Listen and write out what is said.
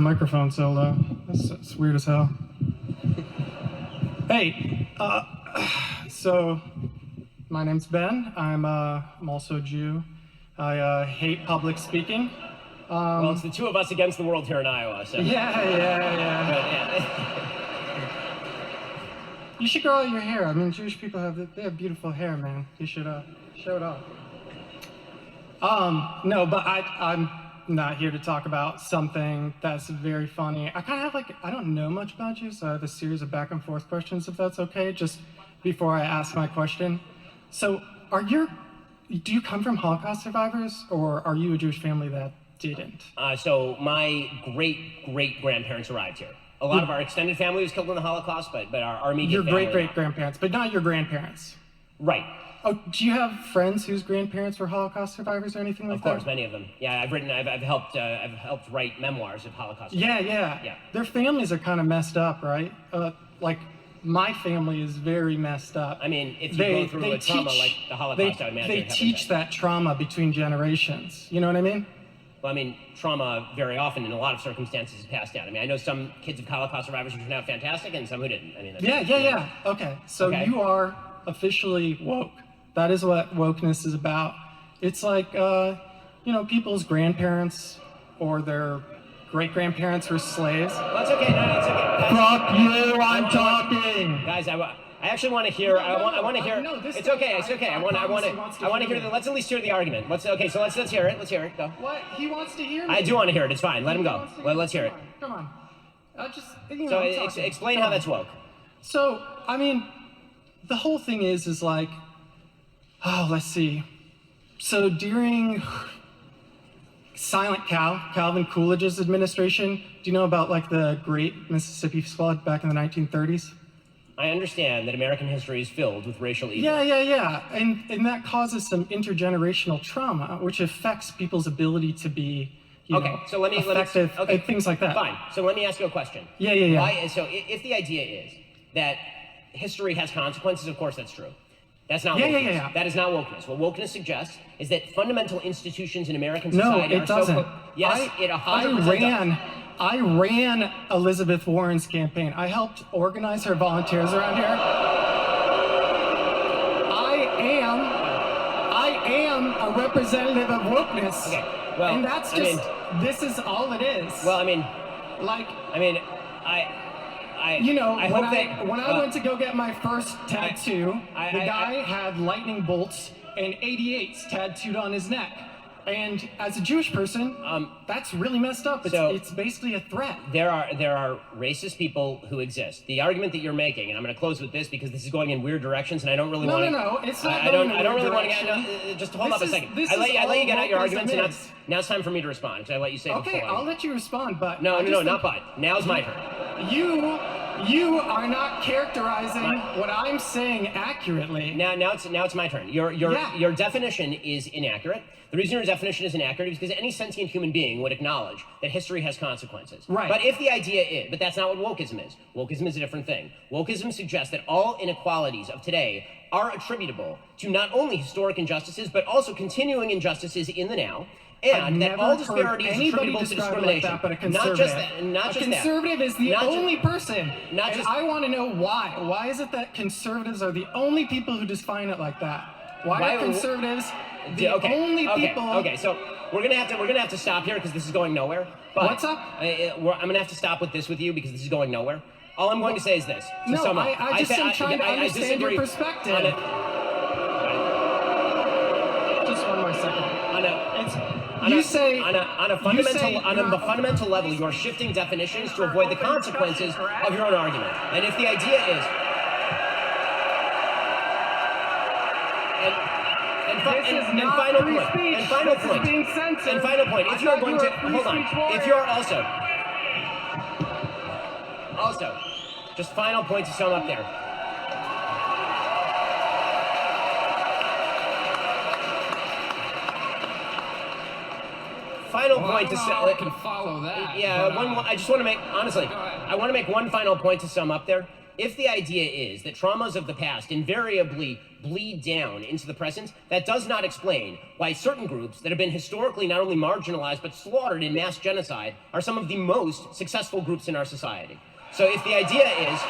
microphone so low. That's weird as hell. Hey, so my name's Ben. I'm also a Jew. I hate public speaking. Well, it's the two of us against the world here in Iowa, so. Yeah. You should grow out your hair. I mean, Jewish people have beautiful hair, man. You should show it off. No, but I'm not here to talk about something that's very funny. I kind of have I don't know much about you, so I have a series of back and forth questions, if that's okay, just before I ask my question. So, do you come from Holocaust survivors, or are you a Jewish family that didn't? So my great-great-grandparents arrived here. A lot of our extended family was killed in the Holocaust, but our immediate Your family... great-great-grandparents, but not your grandparents. Right. Oh, do you have friends whose grandparents were Holocaust survivors or anything like that? Of course, many of them. Yeah, I've helped write memoirs of Holocaust survivors. Yeah. Their families are kind of messed up, right? My family is very messed up. I mean, if you go through a trauma like the Holocaust, I would imagine... They teach that trauma between generations. You know what I mean? Well, I mean, trauma very often in a lot of circumstances is passed down. I mean, I know some kids of Holocaust survivors who turned out fantastic and some who didn't. I mean, Yeah. Okay, so you are officially woke. That is what wokeness is about. It's like, people's grandparents or their great-grandparents were slaves. Well, that's okay. No, it's okay. Guys, Fuck you, I'm talking! Guys, I actually want to hear. I want to hear. It's okay. I want to hear. Let's at least hear the argument. Let's hear it. Let's hear it. Go. What? He wants to hear me. I do want to hear it. It's fine. Let him go. Let's hear it. Come on. Explain how that's woke. So, I mean, the whole thing is let's see. So during Silent Calvin Coolidge's administration, do you know about the Great Mississippi Flood back in the 1930s? I understand that American history is filled with racial evil. Yeah. And that causes some intergenerational trauma, which affects people's ability to be, effective, things like that. Fine. So let me ask you a question. Yeah. So if the idea is that history has consequences, of course that's true. That's not wokeness. Yeah. That is not wokeness. What wokeness suggests is that fundamental institutions in American society it doesn't. Yes, it 100% I ran Elizabeth Warren's campaign. I helped organize her volunteers around here. I am a representative of wokeness. Okay, well, and that's this is all it is. Well, I mean, when I went to go get my first tattoo, the guy had lightning bolts and 88s tattooed on his neck. And as a Jewish person, that's really messed up. It's basically a threat. There are racist people who exist. The argument that you're making, and I'm going to close with this because this is going in weird directions, and I don't really want to. No, it's not. I don't really want to get. Just hold up a second. I let you get out your arguments, and now it's time for me to respond because I let you say. Okay, I'll let you respond, but no, not but. Now's my turn. You are not characterizing what I'm saying accurately. Now it's my turn. Your definition is inaccurate. The reason your definition is inaccurate is because any sentient human being would acknowledge that history has consequences. Right. But if the idea is, but that's not what wokeism is. Wokeism is a different thing. Wokeism suggests that all inequalities of today are attributable to not only historic injustices, but also continuing injustices in the now. And that all disparity is attributable to discrimination. Like that, but a conservative. Not just conservative is the only person. I want to know why. Why is it that conservatives are the only people who define it like that? Why are conservatives the only people? Okay, so we're gonna have to stop here because this is going nowhere. But what's up? I'm gonna have to stop with you because this is going nowhere. All I'm going to say is this. To sum up, I just am trying to understand your perspective. Just one more second. On a fundamental level, you are shifting definitions to avoid the consequences of your own argument. And if the idea is, final point, if you are going to hold on, if you are also, just final point to sum up there. Final point to sum up. I can follow that. Yeah, I just want to make, honestly, I want to make one final point to sum up there. if the idea is that traumas of the past invariably bleed down into the present, that does not explain why certain groups that have been historically not only marginalized but slaughtered in mass genocide are some of the most successful groups in our society. So if the idea is